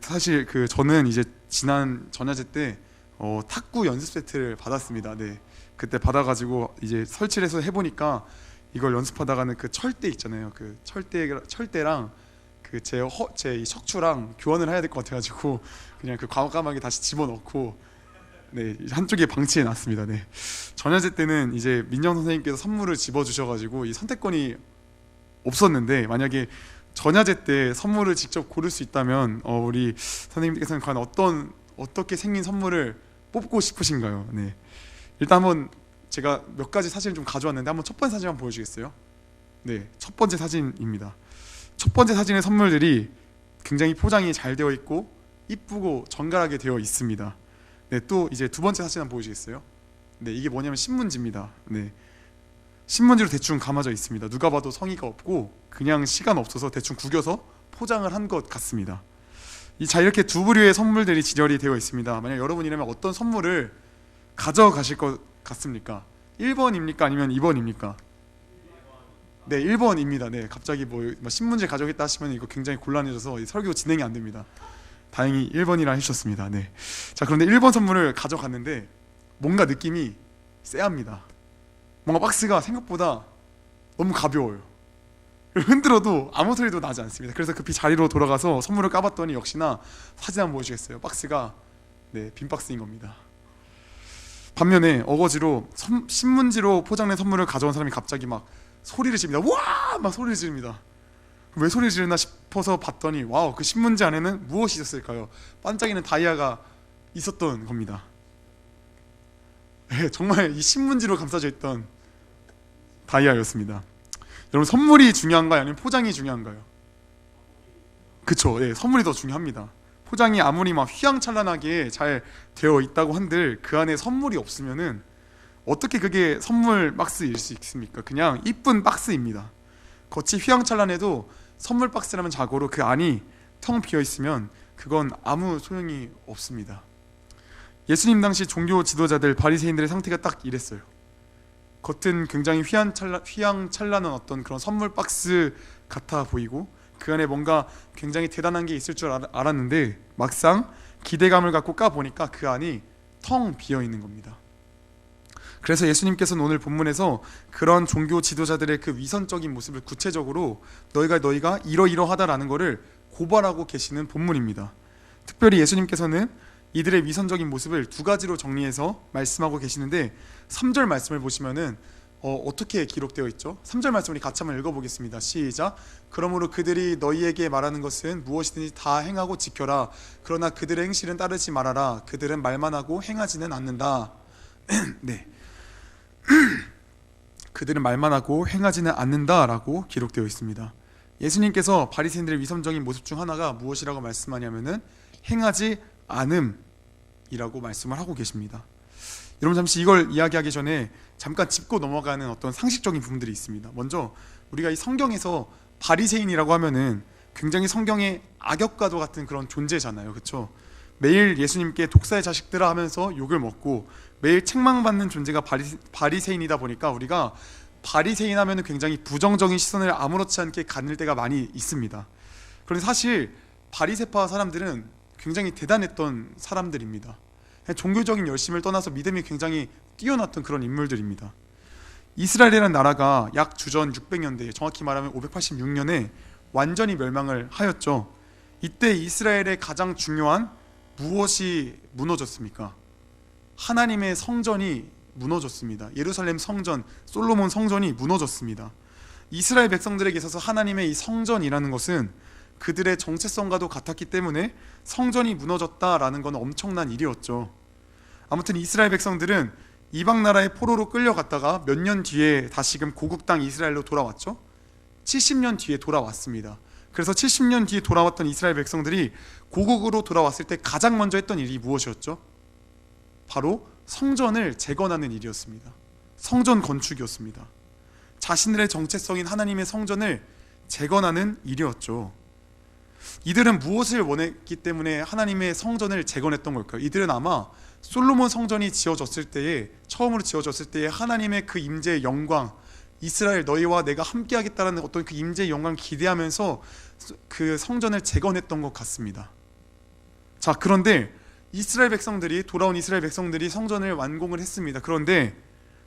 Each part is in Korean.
사실 저는 이제 지난 전야제 때 탁구 연습 세트를 받았습니다. 네. 그때 받아가지고 이제 설치를 해서 해보니까 이걸 연습하다가는 그 철대 있잖아요. 그 철대랑 제 이 척추랑 교환을 해야 될 것 같아가지고 그냥 과감하게 다시 집어넣고 네 한쪽에 방치해 놨습니다. 네. 전야제 때는 이제 민정 선생님께서 선물을 집어주셔가지고 이 선택권이 없었는데, 만약에 전야제 때 선물을 직접 고를 수 있다면 우리 선생님께서는 과연 어떻게 생긴 선물을 뽑고 싶으신가요? 네. 일단 한번 제가 몇 가지 사진을 좀 가져왔는데 한번 첫 번째 사진 한번 보여주겠어요? 네, 첫 번째 사진입니다. 첫 번째 사진의 선물들이 굉장히 포장이 잘 되어 있고 이쁘고 정갈하게 되어 있습니다. 네, 또 이제 두 번째 사진 한번 보여주겠어요? 네, 이게 뭐냐면 신문지입니다. 네, 신문지로 대충 감아져 있습니다. 누가 봐도 성의가 없고 그냥 시간 없어서 대충 구겨서 포장을 한 것 같습니다. 이렇게 두 부류의 선물들이 진열이 되어 있습니다. 만약 여러분이라면 어떤 선물을 가져가실 것 같습니까? 1번입니까? 아니면 2번입니까? 네, 1번입니다. 네, 갑자기 뭐 신문지 가져오겠다 하시면 이거 굉장히 곤란해져서 이 설교 진행이 안 됩니다. 다행히 1번이라 해주셨습니다. 네. 자, 그런데 1번 선물을 가져갔는데 뭔가 느낌이 쎄합니다. 뭔가 박스가 생각보다 너무 가벼워요. 흔들어도 아무 소리도 나지 않습니다. 그래서 급히 자리로 돌아가서 선물을 까봤더니 역시나 사진 한번 보여주겠어요? 박스가 빈 박스인 겁니다. 반면에 어거지로 신문지로 포장된 선물을 가져온 사람이 갑자기 막 소리를 지릅니다. 와! 막 소리를 지릅니다. 왜 소리를 지르나 싶어서 봤더니 와우, 그 신문지 안에는 무엇이 있었을까요? 반짝이는 다이아가 있었던 겁니다. 네, 정말 이 신문지로 감싸져 있던 다이아였습니다. 여러분, 선물이 중요한가요? 아니면 포장이 중요한가요? 그쵸, 네, 선물이 더 중요합니다. 포장이 아무리 막 휘황찬란하게 잘 되어 있다고 한들 그 안에 선물이 없으면은 어떻게 그게 선물 박스일 수 있습니까? 그냥 이쁜 박스입니다. 겉이 휘황찬란해도 선물 박스라면 자고로 그 안이 텅 비어 있으면 그건 아무 소용이 없습니다. 예수님 당시 종교 지도자들 바리새인들의 상태가 딱 이랬어요. 겉은 굉장히 휘황찬란한 어떤 그런 선물 박스 같아 보이고 그 안에 뭔가 굉장히 대단한 게 있을 줄 알았는데 막상 기대감을 갖고 까보니까 그 안이 텅 비어 있는 겁니다. 그래서 예수님께서는 오늘 본문에서 그런 종교 지도자들의 그 위선적인 모습을 구체적으로 너희가 이러이러하다라는 것을 고발하고 계시는 본문입니다. 특별히 예수님께서는 이들의 위선적인 모습을 두 가지로 정리해서 말씀하고 계시는데 3절 말씀을 보시면은 어떻게 기록되어 있죠? 3절 말씀을 같이 한번 읽어보겠습니다. 시작. 그러므로 그들이 너희에게 말하는 것은 무엇이든지 다 행하고 지켜라. 그러나 그들의 행실은 따르지 말아라. 그들은 말만 하고 행하지는 않는다. 네. 그들은 말만 하고 행하지는 않는다라고 기록되어 있습니다. 예수님께서 바리새인들의 위선적인 모습 중 하나가 무엇이라고 말씀하냐면은 행하지 않음이라고 말씀을 하고 계십니다. 여러분, 잠시 이걸 이야기하기 전에 잠깐 짚고 넘어가는 어떤 상식적인 부분들이 있습니다. 먼저 우리가 이 성경에서 바리새인이라고 하면은 굉장히 성경의 악역과도 같은 그런 존재잖아요. 그렇죠? 매일 예수님께 독사의 자식들아 하면서 욕을 먹고 매일 책망받는 존재가 바리새인이다 보니까 우리가 바리새인 하면 굉장히 부정적인 시선을 아무렇지 않게 갖는 때가 많이 있습니다. 그런데 사실 바리새파 사람들은 굉장히 대단했던 사람들입니다. 종교적인 열심을 떠나서 믿음이 굉장히 뛰어났던 그런 인물들입니다. 이스라엘이라는 나라가 약 주전 600년대, 정확히 말하면 586년에 완전히 멸망을 하였죠. 이때 이스라엘의 가장 중요한 무엇이 무너졌습니까? 하나님의 성전이 무너졌습니다. 예루살렘 성전, 솔로몬 성전이 무너졌습니다. 이스라엘 백성들에게 있어서 하나님의 이 성전이라는 것은 그들의 정체성과도 같았기 때문에 성전이 무너졌다라는 건 엄청난 일이었죠. 아무튼 이스라엘 백성들은 이방 나라의 포로로 끌려갔다가 몇 년 뒤에 다시금 고국 땅 이스라엘로 돌아왔죠. 70년 뒤에 돌아왔습니다. 그래서 70년 뒤에 돌아왔던 이스라엘 백성들이 고국으로 돌아왔을 때 가장 먼저 했던 일이 무엇이었죠? 바로 성전을 재건하는 일이었습니다. 성전 건축이었습니다. 자신들의 정체성인 하나님의 성전을 재건하는 일이었죠. 이들은 무엇을 원했기 때문에 하나님의 성전을 재건했던 걸까요? 이들은 아마 솔로몬 성전이 지어졌을 때에, 처음으로 지어졌을 때에 하나님의 그 임재의 영광, 이스라엘 너희와 내가 함께 하겠다는 어떤 그 임재의 영광을 기대하면서 그 성전을 재건했던 것 같습니다. 자, 그런데 돌아온 이스라엘 백성들이 성전을 완공을 했습니다. 그런데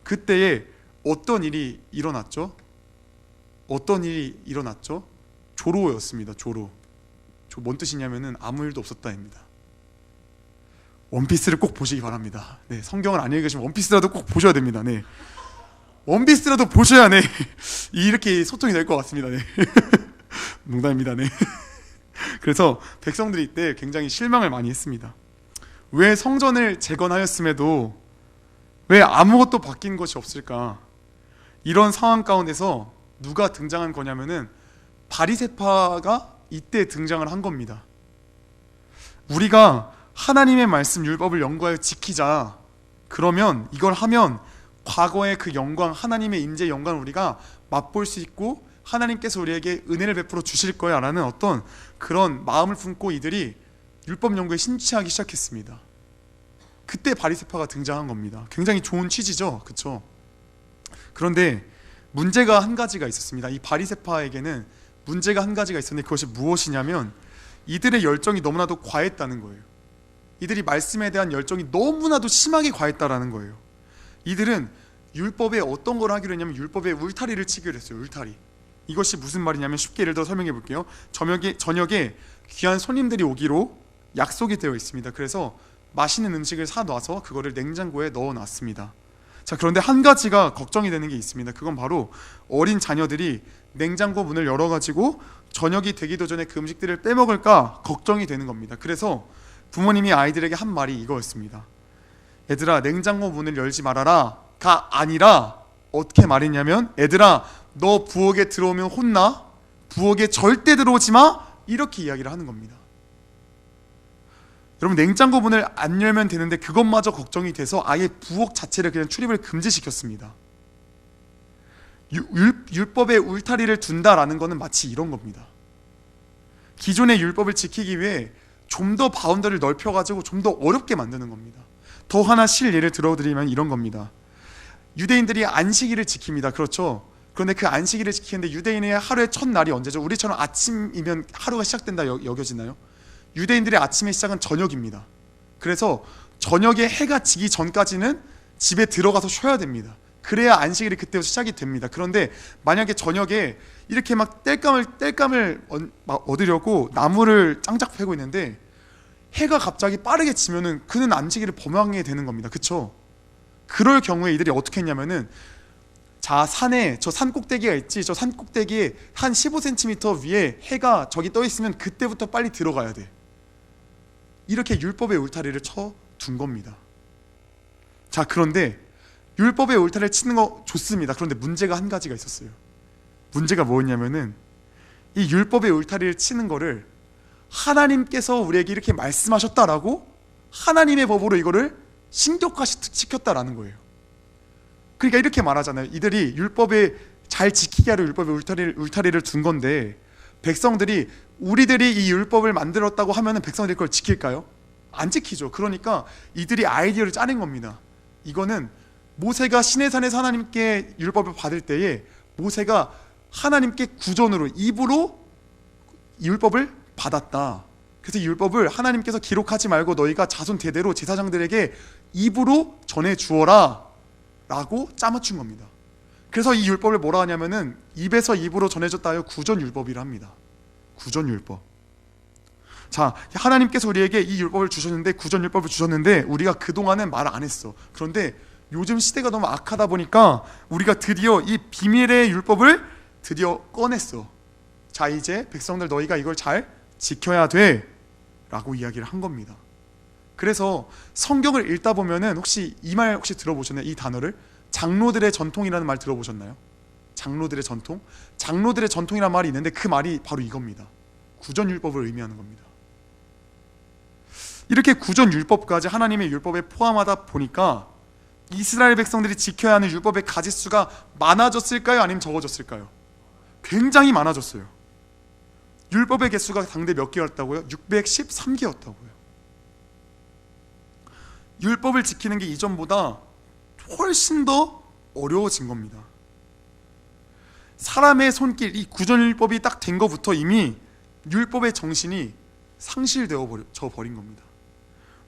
그때에 어떤 일이 일어났죠? 조로였습니다. 조로. 뭔 뜻이냐면은 아무 일도 없었다입니다. 원피스를 꼭 보시기 바랍니다. 네, 성경을 안 읽으시면 원피스라도 꼭 보셔야 됩니다. 네, 원피스라도 보셔야 네 이렇게 소통이 될 것 같습니다. 네. 농담입니다. 네. 그래서 백성들이 이때 굉장히 실망을 많이 했습니다. 왜 성전을 재건하였음에도 왜 아무것도 바뀐 것이 없을까? 이런 상황 가운데서 누가 등장한 거냐면은 바리새파가 이때 등장을 한 겁니다. 우리가 하나님의 말씀 율법을 연구하여 지키자. 그러면 이걸 하면 과거의 그 영광, 하나님의 임재 영광을 우리가 맛볼 수 있고 하나님께서 우리에게 은혜를 베풀어 주실 거야 라는 어떤 그런 마음을 품고 이들이 율법 연구에 심취하기 시작했습니다. 그때 바리새파가 등장한 겁니다. 굉장히 좋은 취지죠, 그렇죠? 그런데 문제가 한 가지가 있었습니다. 이 바리새파에게는 문제가 한 가지가 있었는데 그것이 무엇이냐면 이들의 열정이 너무나도 과했다는 거예요. 이들이 말씀에 대한 열정이 너무나도 심하게 과했다라는 거예요. 이들은 율법에 어떤 걸 하기로 했냐면 율법에 울타리를 치기로 했어요. 울타리. 이것이 무슨 말이냐면 쉽게 예를 들어 설명해 볼게요. 저녁에 귀한 손님들이 오기로 약속이 되어 있습니다. 그래서 맛있는 음식을 사놔서 그거를 냉장고에 넣어놨습니다. 자, 그런데 한 가지가 걱정이 되는 게 있습니다. 그건 바로 어린 자녀들이 냉장고 문을 열어가지고 저녁이 되기도 전에 그 음식들을 빼먹을까 걱정이 되는 겁니다. 그래서 부모님이 아이들에게 한 말이 이거였습니다. 얘들아, 냉장고 문을 열지 말아라가 아니라 어떻게 말했냐면 얘들아, 너 부엌에 들어오면 혼나, 부엌에 절대 들어오지 마, 이렇게 이야기를 하는 겁니다. 여러분, 냉장고 문을 안 열면 되는데 그것마저 걱정이 돼서 아예 부엌 자체를 그냥 출입을 금지시켰습니다. 율법의 울타리를 둔다라는 것은 마치 이런 겁니다. 기존의 율법을 지키기 위해 좀 더 바운더를 넓혀가지고 좀 더 어렵게 만드는 겁니다. 더 하나 예를 들어드리면 이런 겁니다. 유대인들이 안식일을 지킵니다. 그렇죠? 그런데 그 안식일을 지키는데 유대인의 하루의 첫 날이 언제죠? 우리처럼 아침이면 하루가 시작된다 여겨지나요? 유대인들의 아침의 시작은 저녁입니다. 그래서 저녁에 해가 지기 전까지는 집에 들어가서 쉬어야 됩니다. 그래야 안식일이 그때부터 시작이 됩니다. 그런데 만약에 저녁에 이렇게 막 땔감을 얻으려고 나무를 짱짝 패고 있는데 해가 갑자기 빠르게 지면은 그는 안식일을 범하게 되는 겁니다. 그쵸? 그럴 경우에 이들이 어떻게 했냐면은 자, 산에 저 산 꼭대기가 있지, 저 산 꼭대기에 한 15cm 위에 해가 저기 떠 있으면 그때부터 빨리 들어가야 돼. 이렇게 율법의 울타리를 쳐 둔 겁니다. 자, 그런데 율법의 울타리를 치는 거 좋습니다. 그런데 문제가 한 가지가 있었어요. 문제가 뭐였냐면은 이 율법의 울타리를 치는 거를 하나님께서 우리에게 이렇게 말씀하셨다라고 하나님의 법으로 이거를 신격화시켰다라는 거예요. 그러니까 이렇게 말하잖아요. 이들이 율법에 잘 지키게 하려 율법의 울타리를 둔 건데 백성들이 우리들이 이 율법을 만들었다고 하면은 백성들이 그걸 지킬까요? 안 지키죠. 그러니까 이들이 아이디어를 짜낸 겁니다. 이거는 모세가 시내산에서 하나님께 율법을 받을 때에 모세가 하나님께 구전으로 입으로 율법을 받았다. 그래서 이 율법을 하나님께서 기록하지 말고 너희가 자손 대대로 제사장들에게 입으로 전해 주어라 라고 짜맞춘 겁니다. 그래서 이 율법을 뭐라 하냐면은 입에서 입으로 전해졌다 하여 구전율법이라 합니다. 구전율법. 자, 하나님께서 우리에게 이 율법을 주셨는데 구전율법을 주셨는데 우리가 그동안은 말 안 했어. 그런데 요즘 시대가 너무 악하다 보니까 우리가 드디어 이 비밀의 율법을 드디어 꺼냈어. 자, 이제 백성들 너희가 이걸 잘 지켜야 돼 라고 이야기를 한 겁니다. 그래서 성경을 읽다 보면은 혹시 이 말 혹시 들어보셨나요? 이 단어를 장로들의 전통이라는 말 들어보셨나요? 장로들의 전통? 장로들의 전통이라는 말이 있는데 그 말이 바로 이겁니다. 구전율법을 의미하는 겁니다. 이렇게 구전율법까지 하나님의 율법에 포함하다 보니까 이스라엘 백성들이 지켜야 하는 율법의 가지수가 많아졌을까요? 아니면 적어졌을까요? 굉장히 많아졌어요. 율법의 개수가 당대 몇 개였다고요? 613개였다고요. 율법을 지키는 게 이전보다 훨씬 더 어려워진 겁니다. 사람의 손길, 이 구전율법이 딱 된 것부터 이미 율법의 정신이 상실되어 버린 겁니다.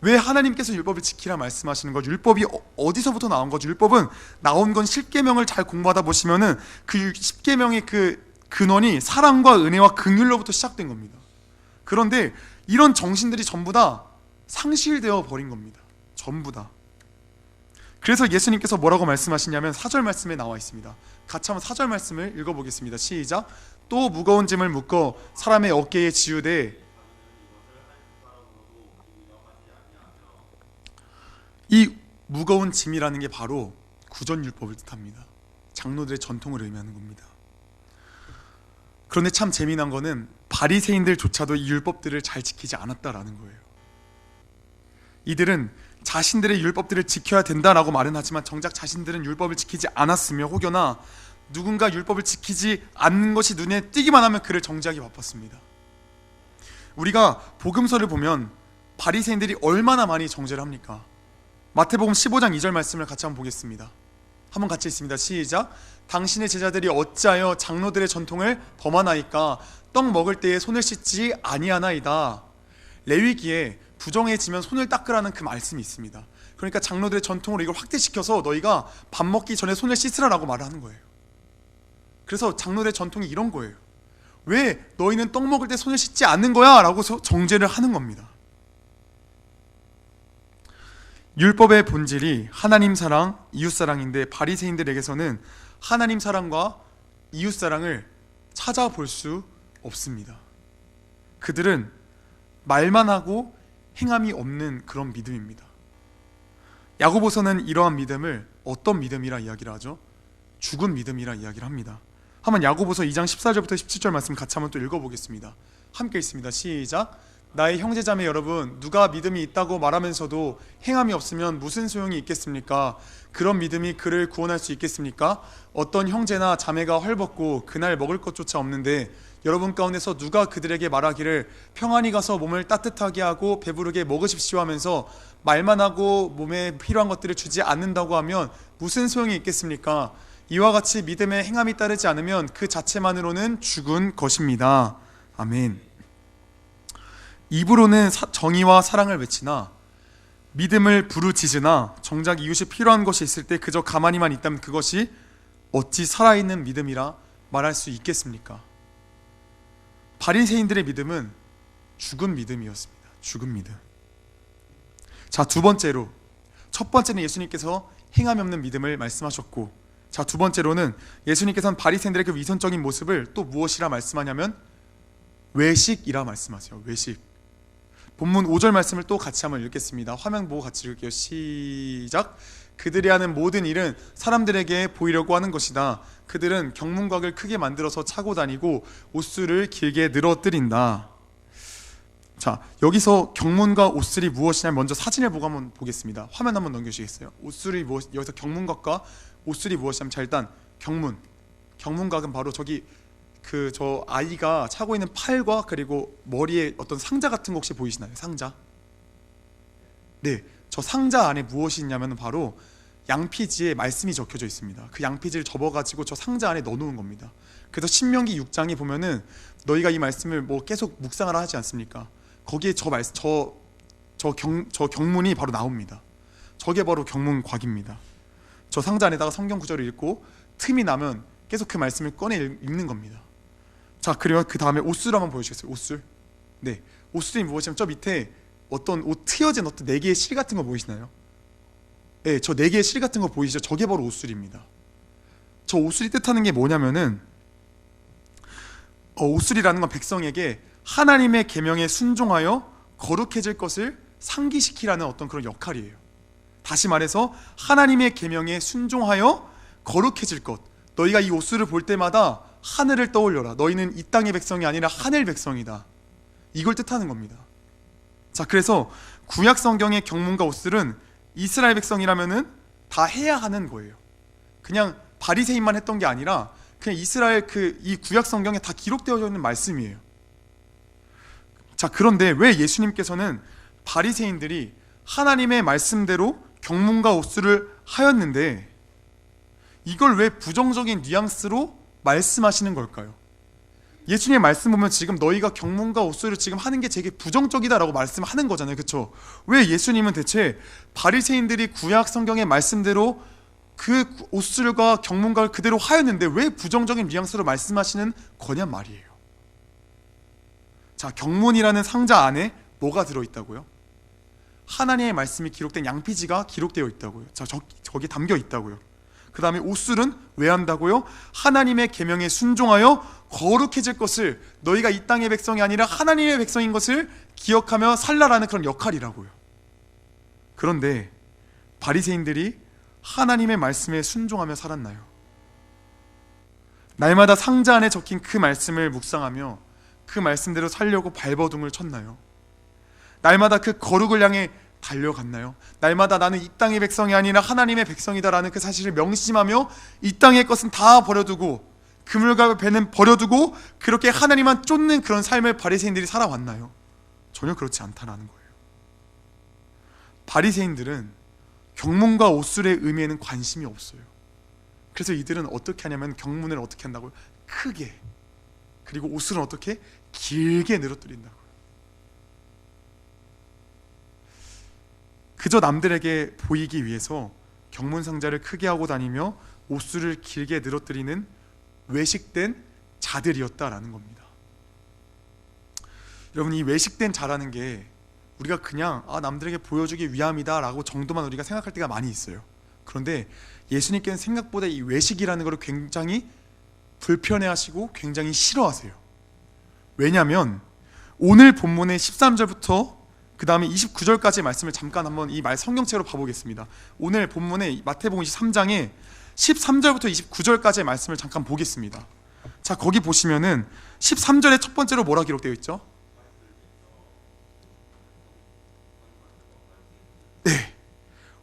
왜 하나님께서 율법을 지키라 말씀하시는 거죠? 율법이 어디서부터 나온 거죠? 율법은 나온 건 십계명을 잘 공부하다 보시면은 그 십계명의 그 근원이 사랑과 은혜와 긍휼로부터 시작된 겁니다. 그런데 이런 정신들이 전부 다 상실되어 버린 겁니다. 전부 다. 그래서 예수님께서 뭐라고 말씀하시냐면 4절 말씀에 나와 있습니다. 같이 한번 4절 말씀을 읽어보겠습니다. 시작. 또 무거운 짐을 묶어 사람의 어깨에 지우되, 이 무거운 짐이라는 게 바로 구전율법을 뜻합니다. 장로들의 전통을 의미하는 겁니다. 그런데 참 재미난 거는 바리새인들조차도 이 율법들을 잘 지키지 않았다라는 거예요. 이들은 자신들의 율법들을 지켜야 된다라고 말은 하지만 정작 자신들은 율법을 지키지 않았으며, 혹여나 누군가 율법을 지키지 않는 것이 눈에 띄기만 하면 그를 정죄하기 바빴습니다. 우리가 복음서를 보면 바리새인들이 얼마나 많이 정죄를 합니까? 마태복음 15장 2절 말씀을 같이 한번 보겠습니다. 한번 같이 읽습니다. 시작. 당신의 제자들이 어찌하여 장로들의 전통을 범하나이까? 떡 먹을 때에 손을 씻지 아니하나이다. 레위기에 부정해지면 손을 닦으라는 그 말씀이 있습니다. 그러니까 장로들의 전통으로 이걸 확대시켜서 너희가 밥 먹기 전에 손을 씻으라라고 말을 하는 거예요. 그래서 장로들의 전통이 이런 거예요. 왜 너희는 떡 먹을 때 손을 씻지 않는 거야? 라고 정죄를 하는 겁니다. 율법의 본질이 하나님 사랑, 이웃 사랑인데 바리새인들에게서는 하나님 사랑과 이웃 사랑을 찾아볼 수 없습니다. 그들은 말만 하고 행함이 없는 그런 믿음입니다. 야고보서는 이러한 믿음을 어떤 믿음이라 이야기를 하죠? 죽은 믿음이라 이야기를 합니다. 한번 야고보서 2장 14절부터 17절 말씀 같이 한번 또 읽어보겠습니다. 함께 읽습니다. 시작. 나의 형제자매 여러분, 누가 믿음이 있다고 말하면서도 행함이 없으면 무슨 소용이 있겠습니까? 그런 믿음이 그를 구원할 수 있겠습니까? 어떤 형제나 자매가 헐벗고 그날 먹을 것조차 없는데 여러분 가운데서 누가 그들에게 말하기를 평안히 가서 몸을 따뜻하게 하고 배부르게 먹으십시오 하면서 말만 하고 몸에 필요한 것들을 주지 않는다고 하면 무슨 소용이 있겠습니까? 이와 같이 믿음에 행함이 따르지 않으면 그 자체만으로는 죽은 것입니다. 아멘. 입으로는 정의와 사랑을 외치나 믿음을 부르짖으나 정작 이웃이 필요한 것이 있을 때 그저 가만히만 있다면 그것이 어찌 살아있는 믿음이라 말할 수 있겠습니까? 바리새인들의 믿음은 죽은 믿음이었습니다. 죽은 믿음. 자, 두 번째로, 첫 번째는 예수님께서 행함이 없는 믿음을 말씀하셨고, 자, 두 번째로는 예수님께서는 바리새인들의 그 위선적인 모습을 또 무엇이라 말씀하냐면 외식이라 말씀하세요. 외식. 본문 5절 말씀을 또 같이 한번 읽겠습니다. 화면 보고 같이 읽을게요. 시작. 그들이 하는 모든 일은 사람들에게 보이려고 하는 것이다. 그들은 경문곽을 크게 만들어서 차고 다니고 옷술을 길게 늘어뜨린다. 자, 여기서 경문과 옷술이 무엇이냐면 먼저 사진을 보고 한번 보겠습니다. 화면 한번 넘겨주시겠어요? 옷술이 무엇, 여기서 경문곽과 옷술이 무엇이냐면, 자, 일단 경문곽은 바로 저기 저 아이가 차고 있는 팔과 그리고 머리에 어떤 상자 같은 거 혹시 보이시나요? 상자. 네, 저 상자 안에 무엇이 있냐면 바로 양피지에 말씀이 적혀져 있습니다. 그 양피지를 접어가지고 저 상자 안에 넣어놓은 겁니다. 그래서 신명기 6장에 보면은 너희가 이 말씀을 뭐 계속 묵상을 하지 않습니까? 거기에 저 경문이 바로 나옵니다. 저게 바로 경문곽입니다. 저 상자 안에다가 성경 구절을 읽고 틈이 나면 계속 그 말씀을 꺼내 읽는 겁니다. 자, 그리고 그 다음에 옷술 한번 보여주시겠어요? 옷술. 네, 옷술이 무엇이냐면 저 밑에 어떤 옷 트여진 어떤 4개의 실 같은 거 보이시나요? 네, 저 4개의 실 같은 거 보이시죠? 저게 바로 옷술입니다. 저 옷술이 뜻하는 게 뭐냐면은 옷술이라는 건 백성에게 하나님의 계명에 순종하여 거룩해질 것을 상기시키라는 어떤 그런 역할이에요. 다시 말해서 하나님의 계명에 순종하여 거룩해질 것. 너희가 이 옷술을 볼 때마다 하늘을 떠올려라. 너희는 이 땅의 백성이 아니라 하늘 백성이다. 이걸 뜻하는 겁니다. 자, 그래서 구약 성경의 경문과 옷술은 이스라엘 백성이라면은 다 해야 하는 거예요. 그냥 바리새인만 했던 게 아니라 그냥 이스라엘 이 구약 성경에 다 기록되어 있는 말씀이에요. 자, 그런데 왜 예수님께서는 바리새인들이 하나님의 말씀대로 경문과 옷술을 하였는데 이걸 왜 부정적인 뉘앙스로 말씀하시는 걸까요? 예수님의 말씀 보면 지금 너희가 경문과 옥수를 지금 하는 게 되게 부정적이다라고 말씀하는 거잖아요. 그렇죠? 왜 예수님은 대체 바리새인들이 구약 성경의 말씀대로 그 옥술과 경문과를 그대로 하였는데 왜 부정적인 뉘앙스로 말씀하시는 거냔 말이에요. 자, 경문이라는 상자 안에 뭐가 들어있다고요? 하나님의 말씀이 기록된 양피지가 기록되어 있다고요. 자, 저기 담겨 있다고요. 그 다음에 옥술은 왜 한다고요? 하나님의 계명에 순종하여 거룩해질 것을, 너희가 이 땅의 백성이 아니라 하나님의 백성인 것을 기억하며 살라라는 그런 역할이라고요. 그런데 바리새인들이 하나님의 말씀에 순종하며 살았나요? 날마다 상자 안에 적힌 그 말씀을 묵상하며 그 말씀대로 살려고 발버둥을 쳤나요? 날마다 그 거룩을 향해 달려갔나요? 날마다 나는 이 땅의 백성이 아니라 하나님의 백성이다라는 그 사실을 명심하며 이 땅의 것은 다 버려두고 그물과 배는 버려두고 그렇게 하나님만 쫓는 그런 삶을 바리새인들이 살아왔나요? 전혀 그렇지 않다라는 거예요. 바리새인들은 경문과 옥술의 의미에는 관심이 없어요. 그래서 이들은 어떻게 하냐면 경문을 어떻게 한다고요? 크게, 그리고 옥술은 어떻게? 길게 늘어뜨린다고요. 그저 남들에게 보이기 위해서 경문 상자를 크게 하고 다니며 옥술을 길게 늘어뜨리는 외식된 자들이었다라는 겁니다. 여러분, 이 외식된 자라는 게 우리가 그냥 남들에게 보여주기 위함이다 라고 정도만 우리가 생각할 때가 많이 있어요. 그런데 예수님께는 생각보다 이 외식이라는 것을 굉장히 불편해하시고 굉장히 싫어하세요. 왜냐하면 오늘 본문의 13절부터 그 다음에 29절까지의 말씀을 잠깐 한번 이 말 성경책으로 봐보겠습니다. 오늘 본문의 마태복음 23장에 13절부터 29절까지의 말씀을 잠깐 보겠습니다. 자, 거기 보시면은 13절의 첫 번째로 뭐라 기록되어 있죠? 네,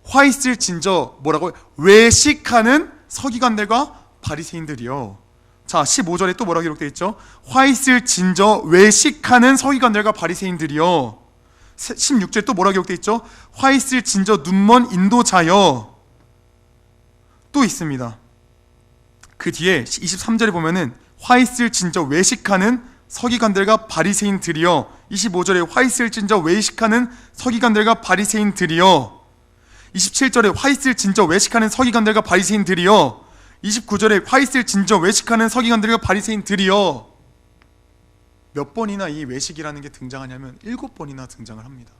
화 있을 진저 뭐라고요? 외식하는 서기관들과 바리새인들이요. 자, 15절에 또 뭐라 기록되어 있죠? 화 있을 진저 외식하는 서기관들과 바리새인들이요. 16절에 또 뭐라 기록되어 있죠? 화 있을 진저 눈먼 인도자여. 또 있습니다. 그 뒤에 23절에 보면은 화 있을 진저 외식하는 서기관들과 바리새인들이여. 25절에 화 있을 진저 외식하는 서기관들과 바리새인들이여. 27절에 화 있을 진저 외식하는 서기관들과 바리새인들이여. 29절에 화 있을 진저 외식하는 서기관들과 바리새인들이여. 몇 번이나 이 외식이라는 게 등장하냐면 7번이나 등장을 합니다.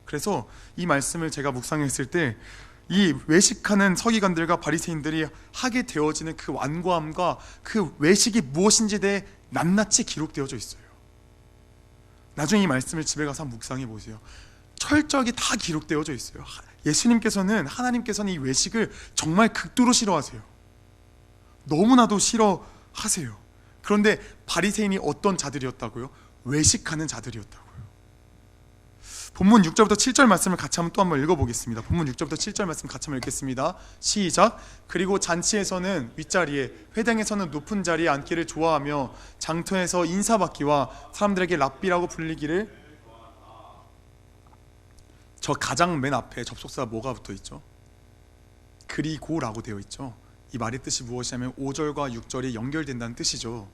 그래서 이 말씀을 제가 묵상했을 때 이 외식하는 서기관들과 바리새인들이 하게 되어지는 그 완고함과 그 외식이 무엇인지에 대해 낱낱이 기록되어져 있어요. 나중에 이 말씀을 집에 가서 한번 묵상해 보세요. 철저하게 다 기록되어져 있어요. 예수님께서는, 하나님께서는 이 외식을 정말 극도로 싫어하세요. 너무나도 싫어하세요. 그런데 바리새인이 어떤 자들이었다고요? 외식하는 자들이었다고요. 본문 6절부터 7절 말씀을 같이 한번 또 한번 읽어보겠습니다. 본문 6절부터 7절 말씀 같이 한번 읽겠습니다. 시작. 그리고 잔치에서는 윗자리에, 회당에서는 높은 자리에 앉기를 좋아하며 장터에서 인사받기와 사람들에게 랍비라고 불리기를. 저 가장 맨 앞에 접속사가 뭐가 붙어 있죠? 그리고라고 되어 있죠. 이 말의 뜻이 무엇이냐면 5절과 6절이 연결된다는 뜻이죠.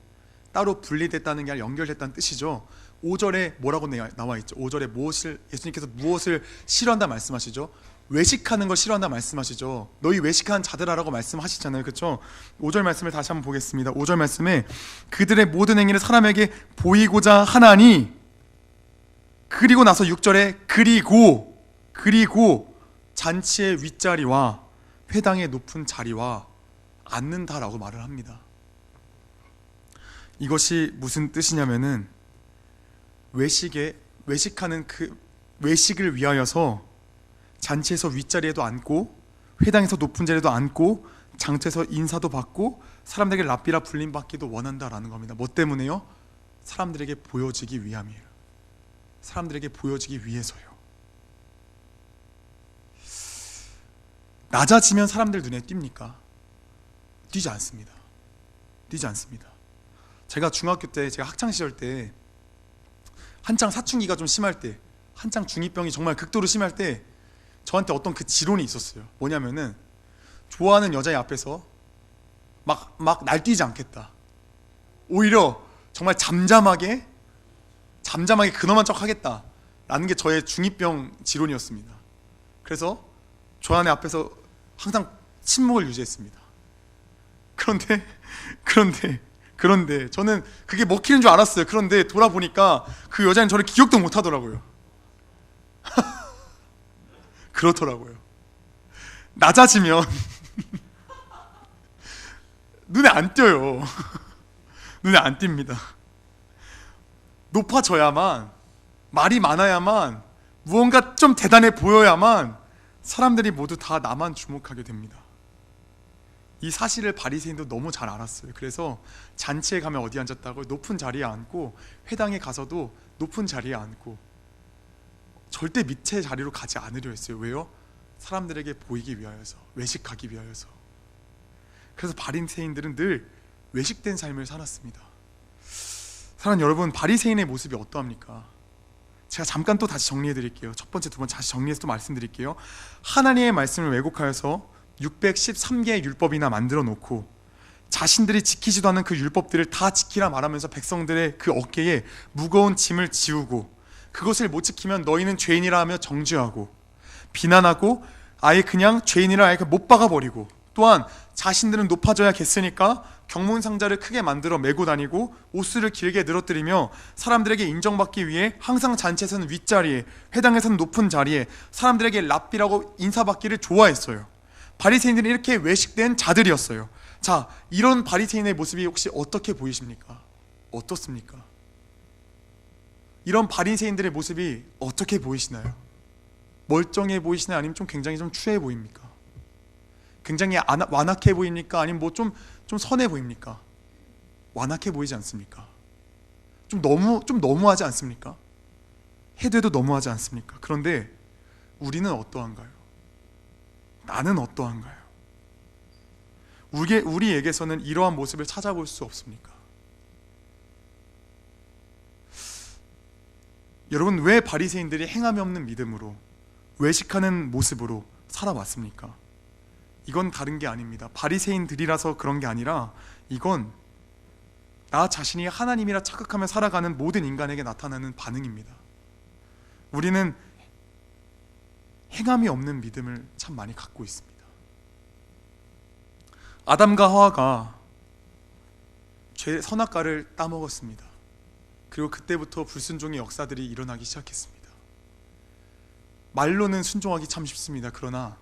따로 분리됐다는 게 아니라 연결됐다는 뜻이죠. 5절에 뭐라고 나와 있죠? 5절에 예수님께서 무엇을 싫어한다 말씀하시죠? 외식하는 걸 싫어한다 말씀하시죠. 너희 외식하는 자들아라고 말씀하시잖아요. 그렇죠? 5절 말씀을 다시 한번 보겠습니다. 5절 말씀에 그들의 모든 행위를 사람에게 보이고자 하나니, 그리고 나서 6절에 그리고 잔치의 윗자리와 회당의 높은 자리와 앉는다라고 말을 합니다. 이것이 무슨 뜻이냐면은 외식하는 그 외식을 위하여서 잔치에서 윗자리에도 앉고 회당에서 높은 자리에도 앉고 장터에서 인사도 받고 사람들에게 랍비라 불림 받기도 원한다라는 겁니다. 뭐 때문에요? 사람들에게 보여지기 위함이에요. 사람들에게 보여지기 위해서요. 낮아지면 사람들 눈에 띕니까? 띄지 않습니다. 띄지 않습니다. 제가 중학교 때, 제가 학창시절 때 한창 사춘기가 좀 심할 때, 한창 중2병이 정말 극도로 심할 때 저한테 어떤 그 지론이 있었어요. 뭐냐면은 좋아하는 여자의 앞에서 막 날뛰지 않겠다. 오히려 정말 잠잠하게 근엄한 척 하겠다라는 게 저의 중2병 지론이었습니다. 그래서 조한의 앞에서 항상 침묵을 유지했습니다. 그런데 저는 그게 먹히는 줄 알았어요. 그런데 돌아보니까 그 여자는 저를 기억도 못 하더라고요. 그렇더라고요. 낮아지면 눈에 안 띄어요. 눈에 안 띕니다. 높아져야만, 말이 많아야만, 무언가 좀 대단해 보여야만 사람들이 모두 다 나만 주목하게 됩니다. 이 사실을 바리새인도 너무 잘 알았어요. 그래서 잔치에 가면 어디 앉았다고? 높은 자리에 앉고, 회당에 가서도 높은 자리에 앉고, 절대 밑에 자리로 가지 않으려 했어요. 왜요? 사람들에게 보이기 위하여서, 외식하기 위하여서. 그래서 바리새인들은 늘 외식된 삶을 살았습니다. 사랑하는 여러분, 바리새인의 모습이 어떠합니까? 제가 잠깐 또 다시 정리해 드릴게요. 첫 번째, 두 번째 다시 정리해서 또 말씀드릴게요. 하나님의 말씀을 왜곡하여서 613개의 율법이나 만들어 놓고 자신들이 지키지도 않은 그 율법들을 다 지키라 말하면서 백성들의 그 어깨에 무거운 짐을 지우고, 그것을 못 지키면 너희는 죄인이라 하며 정죄하고 비난하고 아예 그냥 죄인이라 아예 못 박아버리고, 또한 자신들은 높아져야겠으니까 경문상자를 크게 만들어 메고 다니고 옷수를 길게 늘어뜨리며 사람들에게 인정받기 위해 항상 잔치에서는 윗자리에, 회당에서는 높은 자리에 사람들에게 랍비라고 인사받기를 좋아했어요. 바리새인들은 이렇게 외식된 자들이었어요. 자, 이런 바리새인의 모습이 혹시 어떻게 보이십니까? 어떻습니까? 이런 바리새인들의 모습이 어떻게 보이시나요? 멀쩡해 보이시나요? 아니면 굉장히 좀 추해 보입니까? 굉장히 완악해 보입니까? 아니면 좀 선해 보입니까? 완악해 보이지 않습니까? 좀 너무하지 않습니까? 해도 너무하지 않습니까? 그런데 우리는 어떠한가요? 나는 어떠한가요? 우리에게서는 이러한 모습을 찾아볼 수 없습니까? 여러분, 왜 바리새인들이 행함이 없는 믿음으로, 외식하는 모습으로 살아왔습니까? 이건 다른 게 아닙니다. 바리새인들이라서 그런 게 아니라 이건 나 자신이 하나님이라 착각하며 살아가는 모든 인간에게 나타나는 반응입니다. 우리는 행함이 없는 믿음을 참 많이 갖고 있습니다. 아담과 하와가 선악과를 따먹었습니다. 그리고 그때부터 불순종의 역사들이 일어나기 시작했습니다. 말로는 순종하기 참 쉽습니다. 그러나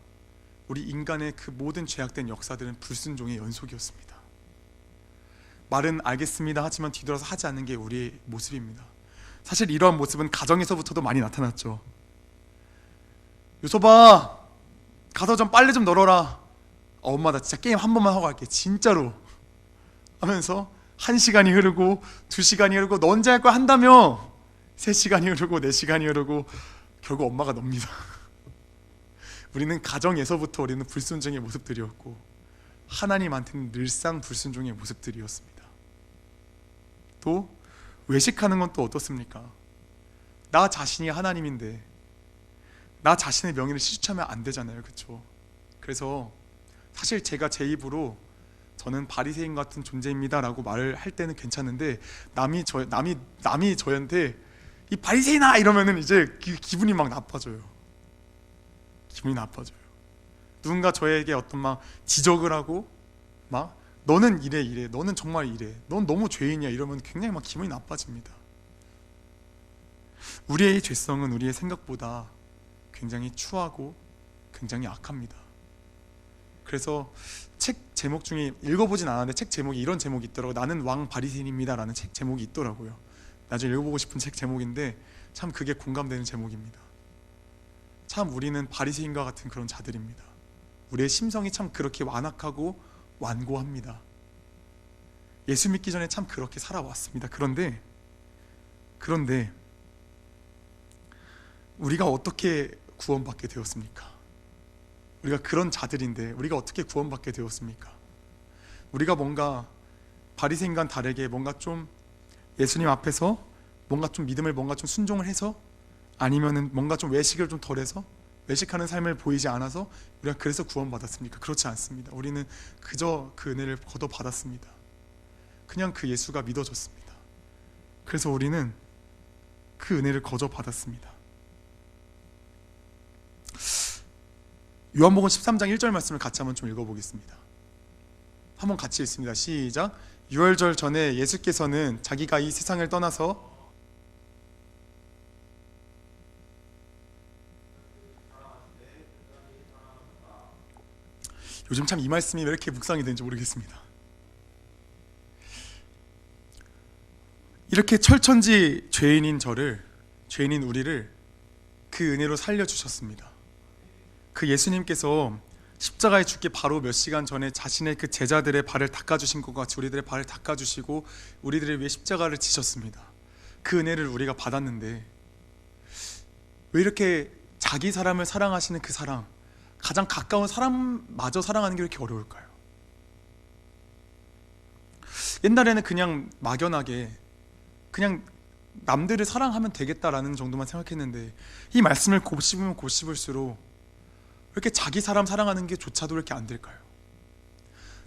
우리 인간의 그 모든 죄악된 역사들은 불순종의 연속이었습니다. 말은 알겠습니다 하지만 뒤돌아서 하지 않는 게 우리의 모습입니다. 사실 이러한 모습은 가정에서부터도 많이 나타났죠. 유소봐, 가서 좀 빨래 좀 널어라. 엄마 나 진짜 게임 한 번만 하고 갈게 진짜로 하면서 1시간이 흐르고 2시간이 흐르고 너 언제 할 거야 한다며 3시간이 흐르고 4시간이 흐르고 결국 엄마가 놉니다. 우리는 가정에서부터 우리는 불순종의 모습들이었고 하나님한테는 늘상 불순종의 모습들이었습니다. 또 외식하는 건 또 어떻습니까? 나 자신이 하나님인데 나 자신의 명예를 시주하면 안 되잖아요. 그렇죠? 그래서 사실 제가 제 입으로 저는 바리새인 같은 존재입니다 라고 말을 할 때는 괜찮은데 남이 저한테 이 바리새인아 이러면은 이제 기분이 막 나빠져요. 기분이 나빠져요. 누군가 저에게 어떤 막 지적을 하고 막 너는 이래 너는 정말 이래 넌 너무 죄인이야 이러면 굉장히 막 기분이 나빠집니다. 우리의 죄성은 우리의 생각보다 굉장히 추하고 굉장히 악합니다. 그래서 책 제목 중에 읽어보진 않았는데 책 제목이 이런 제목이 있더라고요. 나는 왕 바리새인입니다 라는 책 제목이 있더라고요. 나중에 읽어보고 싶은 책 제목인데 참 그게 공감되는 제목입니다. 참 우리는 바리새인과 같은 그런 자들입니다. 우리의 심성이 참 그렇게 완악하고 완고합니다. 예수 믿기 전에 참 그렇게 살아왔습니다. 그런데 우리가 어떻게 구원받게 되었습니까? 우리가 그런 자들인데 우리가 어떻게 구원받게 되었습니까? 우리가 뭔가 바리새인과는 다르게 뭔가 좀 예수님 앞에서 뭔가 좀 믿음을 뭔가 좀 순종을 해서 아니면은 뭔가 좀 외식을 좀 덜해서 외식하는 삶을 보이지 않아서 우리가 그래서 구원받았습니까? 그렇지 않습니다. 우리는 그저 그 은혜를 거둬 받았습니다. 그냥 그 예수가 믿어졌습니다. 그래서 우리는 그 은혜를 거저 받았습니다. 요한복음 13장 1절 말씀을 같이 한번 좀 읽어보겠습니다. 한번 같이 읽습니다. 시작. 유월절 전에 예수께서는 자기가 이 세상을 떠나서 요즘 참 이 말씀이 왜 이렇게 묵상이 되는지 모르겠습니다. 이렇게 철천지 죄인인 저를, 죄인인 우리를 그 은혜로 살려주셨습니다. 그 예수님께서 십자가에 죽기 바로 몇 시간 전에 자신의 그 제자들의 발을 닦아주신 것 같이 우리들의 발을 닦아주시고 우리들을 위해 십자가를 지셨습니다. 그 은혜를 우리가 받았는데 왜 이렇게 자기 사람을 사랑하시는 그 사랑, 가장 가까운 사람마저 사랑하는 게 이렇게 어려울까요? 옛날에는 그냥 막연하게 그냥 남들을 사랑하면 되겠다라는 정도만 생각했는데 이 말씀을 곱씹으면 곱씹을수록 왜 이렇게 자기 사람 사랑하는 게 조차도 이렇게 안 될까요?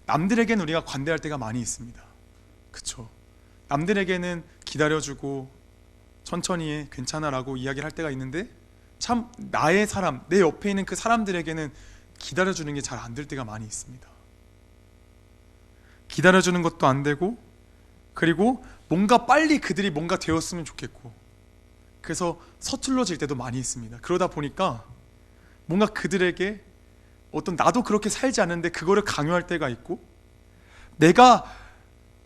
남들에게는 우리가 관대할 때가 많이 있습니다. 그쵸? 남들에게는 기다려주고 천천히 해, 괜찮아라고 이야기를 할 때가 있는데 참 나의 사람, 내 옆에 있는 그 사람들에게는 기다려주는 게 잘 안 될 때가 많이 있습니다. 기다려주는 것도 안 되고, 그리고 뭔가 빨리 그들이 뭔가 되었으면 좋겠고, 그래서 서툴러질 때도 많이 있습니다. 그러다 보니까 뭔가 그들에게 어떤 나도 그렇게 살지 않는데 그거를 강요할 때가 있고, 내가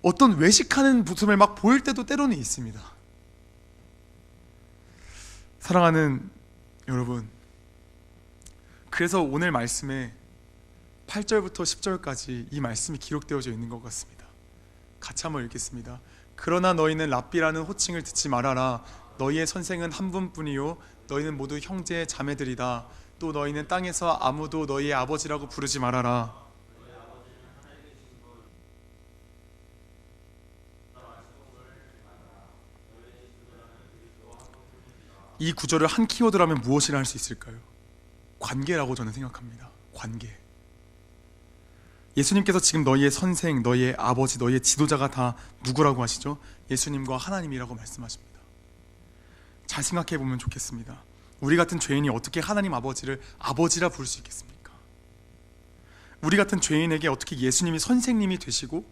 어떤 외식하는 모습을 막 보일 때도 때로는 있습니다. 사랑하는 여러분, 그래서 오늘 말씀에 8절부터 10절까지 이 말씀이 기록되어져 있는 것 같습니다. 같이 한번 읽겠습니다. 그러나 너희는 랍비라는 호칭을 듣지 말아라. 너희의 선생은 한 분뿐이요 너희는 모두 형제 자매들이다. 또 너희는 땅에서 아무도 너희의 아버지라고 부르지 말아라. 이 구절을 한 키워드라면 무엇이라 할 수 있을까요? 관계라고 저는 생각합니다. 관계. 예수님께서 지금 너희의 선생, 너희의 아버지, 너희의 지도자가 다 누구라고 하시죠? 예수님과 하나님이라고 말씀하십니다. 잘 생각해 보면 좋겠습니다. 우리 같은 죄인이 어떻게 하나님 아버지를 아버지라 부를 수 있겠습니까? 우리 같은 죄인에게 어떻게 예수님이 선생님이 되시고,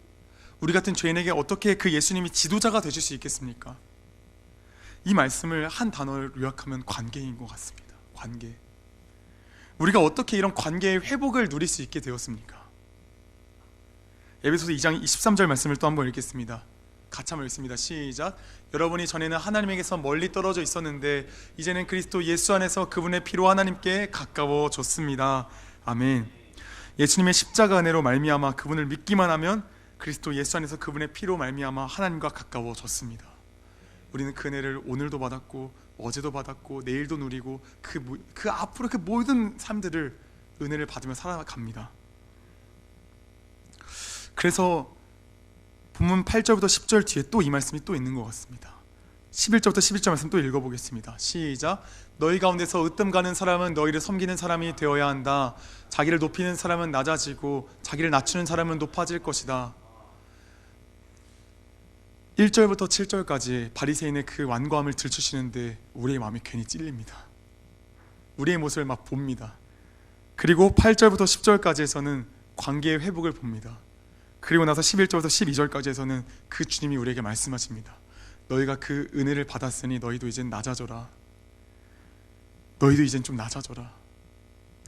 우리 같은 죄인에게 어떻게 그 예수님이 지도자가 되실 수 있겠습니까? 이 말씀을 한 단어를 요약하면 관계인 것 같습니다. 관계. 우리가 어떻게 이런 관계의 회복을 누릴 수 있게 되었습니까? 에베소서 2장 23절 말씀을 또 한번 읽겠습니다. 같이 한번 읽습니다. 시작. 여러분이 전에는 하나님에게서 멀리 떨어져 있었는데 이제는 그리스도 예수 안에서 그분의 피로 하나님께 가까워졌습니다. 아멘. 예수님의 십자가 은혜로 말미암아 그분을 믿기만 하면 그리스도 예수 안에서 그분의 피로 말미암아 하나님과 가까워졌습니다. 우리는 그 은혜를 오늘도 받았고 어제도 받았고 내일도 누리고 그 앞으로 그 모든 삶들을 은혜를 받으며 살아갑니다. 그래서 본문 8절부터 10절 뒤에 또 이 말씀이 또 있는 것 같습니다. 11절부터 11절 말씀 또 읽어보겠습니다. 시작. 너희 가운데서 으뜸 가는 사람은 너희를 섬기는 사람이 되어야 한다. 자기를 높이는 사람은 낮아지고 자기를 낮추는 사람은 높아질 것이다. 1절부터 7절까지 바리새인의 그 완고함을 들추시는데 우리의 마음이 괜히 찔립니다. 우리의 모습을 막 봅니다. 그리고 8절부터 10절까지에서는 관계의 회복을 봅니다. 그리고 나서 11절부터 12절까지에서는 그 주님이 우리에게 말씀하십니다. 너희가 그 은혜를 받았으니 너희도 이젠 낮아져라. 너희도 이젠 좀 낮아져라.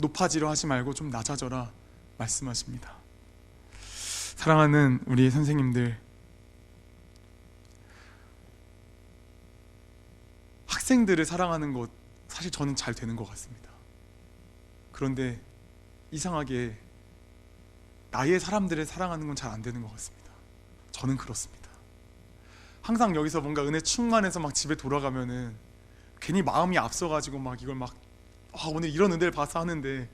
높아지려 하지 말고 좀 낮아져라 말씀하십니다. 사랑하는 우리 선생님들, 학생들을 사랑하는 것 사실 저는 잘 되는 것 같습니다. 그런데 이상하게 나의 사람들을 사랑하는 건 잘 안 되는 것 같습니다. 저는 그렇습니다. 항상 여기서 뭔가 은혜 충만해서 막 집에 돌아가면은 괜히 마음이 앞서가지고 막 이걸 막 오늘 이런 은혜를 봐서 하는데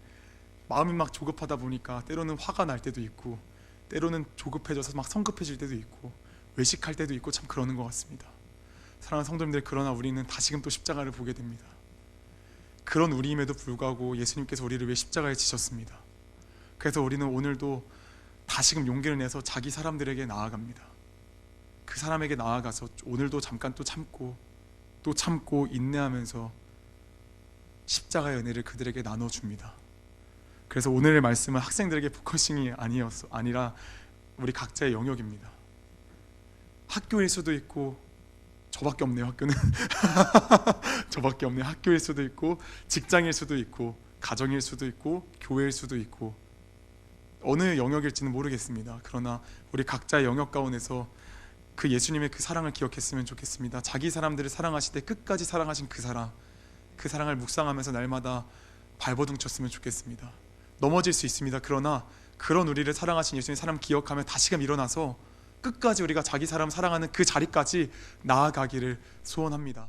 마음이 막 조급하다 보니까 때로는 화가 날 때도 있고 때로는 조급해져서 막 성급해질 때도 있고 외식할 때도 있고 참 그러는 것 같습니다. 사랑하는 성도님들, 그러나 우리는 다시금 또 십자가를 보게 됩니다. 그런 우리임에도 불구하고 예수님께서 우리를 위해 십자가에 지셨습니다. 그래서 우리는 오늘도 다시금 용기를 내서 자기 사람들에게 나아갑니다. 그 사람에게 나아가서 오늘도 잠깐 또 참고 인내하면서 십자가의 은혜를 그들에게 나눠줍니다. 그래서 오늘의 말씀은 학생들에게 포커싱이 아니라 우리 각자의 영역입니다. 학교일 수도 있고, 저밖에 없네요. 학교는 저밖에 없네요. 학교일 수도 있고, 직장일 수도 있고, 가정일 수도 있고, 교회일 수도 있고, 어느 영역일지는 모르겠습니다. 그러나 우리 각자의 영역 가운데서 그 예수님의 그 사랑을 기억했으면 좋겠습니다. 자기 사람들을 사랑하시되 끝까지 사랑하신 그 사랑을 묵상하면서 날마다 발버둥쳤으면 좋겠습니다. 넘어질 수 있습니다. 그러나 그런 우리를 사랑하신 예수님의 사랑 기억하며 다시금 일어나서 끝까지 우리가 자기 사람 사랑하는 그 자리까지 나아가기를 소원합니다.